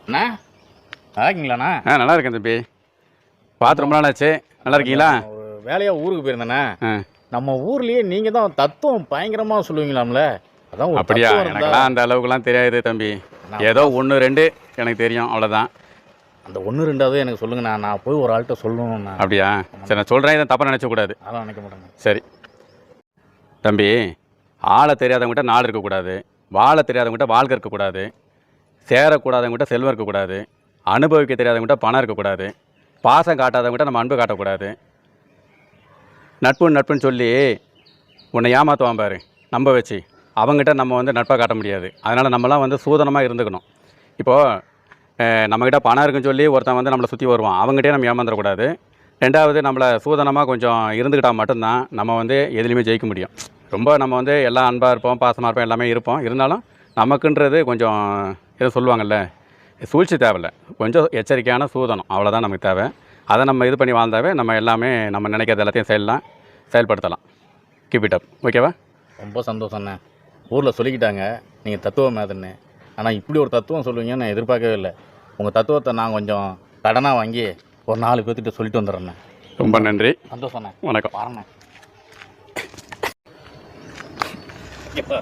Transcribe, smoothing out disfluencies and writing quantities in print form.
அண்ணா நல்லா இருக்கீங்களாண்ணா? நல்லா இருக்கேன் தம்பி. பார்த்து ரொம்ப நாள் ஆச்சு. நல்லா இருக்கீங்களா? ஒரு வேலையாக ஊருக்கு போயிருந்தேண்ணா. ஆ. நம்ம ஊர்லேயே நீங்கள் தான் தத்துவம் பயங்கரமாக சொல்லுவீங்களாம்ல, அதான் ஒரு அப்படியா? தத்துவம் இருந்தா. எனக்கெல்லாம் அந்த அளவுக்குலாம் தெரியாது தம்பி. ஏதோ 1 2 எனக்கு தெரியும், அவ்வளோதான். அந்த 1 2வது எனக்கு சொல்லுங்கண்ணா, நான் போய் ஒரு ஆள்கிட்ட சொல்லணும்ண்ணா. அப்படியா? சரி, நான் சொல்கிறேன், இதை தப்பாக நினச்சக்கூடாது. அதெல்லாம் நினைக்க மாட்டேங்க. சரி தம்பி, ஆளை தெரியாதவங்ககிட்ட நாள் இருக்கக்கூடாது, வாழ தெரியாதவங்ககிட்ட வாழ்க்கை இருக்கக்கூடாது, சேரக்கூடாதவங்ககிட்ட செல்வம் இருக்கக்கூடாது, அனுபவிக்க தெரியாதவங்ககிட்ட பணம் இருக்கக்கூடாது, பாசம் காட்டாதவங்ககிட்ட நம்ம அன்பு காட்டக்கூடாது, நட்புன்னு சொல்லி உன்னை ஏமாற்றுவான் பாரு, நம்ப வச்சு அவங்ககிட்ட நம்ம வந்து நட்பாக காட்ட முடியாது. அதனால் நம்மலாம் வந்து சூதனமாக இருந்துக்கணும். இப்போது நம்மக்கிட்ட பணம் இருக்குன்னு சொல்லி ஒருத்தன் வந்து நம்மளை சுற்றி வருவான், அவங்ககிட்டே நம்ம ஏமாந்துடக்கூடாது. ரெண்டாவது, நம்மளை சூதனமாக கொஞ்சம் இருந்துக்கிட்டால் மட்டும்தான் நம்ம வந்து எதுலேயுமே ஜெயிக்க முடியும். ரொம்ப நம்ம வந்து எல்லாம் அன்பாக இருப்போம், பாசமாக இருப்போம், எல்லாமே இருப்போம். இருந்தாலும் நமக்குன்றது கொஞ்சம் எதுவும் சொல்லுவாங்கள்ல, சூழ்ச்சி தேவையில்லை, கொஞ்சம் எச்சரிக்கையான சூதனம், அவ்வளோதான் நமக்கு தேவை. அதை நம்ம இது பண்ணி வாழ்ந்தாவே நம்ம எல்லாமே நம்ம நினைக்கிறது எல்லாத்தையும் செயல்படுத்தலாம். Keep it up. ஓகேவா? ரொம்ப சந்தோஷண்ணே. ஊரில் சொல்லிக்கிட்டாங்க நீங்கள் தத்துவம் மேதுன்னு. ஆனால் இப்படி ஒரு தத்துவம் சொல்லுவீங்கன்னு நான் எதிர்பார்க்கவே இல்லை. உங்கள் தத்துவத்தை நான் கொஞ்சம் கடனாக வாங்கி ஒரு 4 பேர்த்திட்ட சொல்லிட்டு வந்துடுறேண்ணே. ரொம்ப நன்றி. சந்தோஷண்ணே. வணக்கம். பாருண்ணே. இப்போ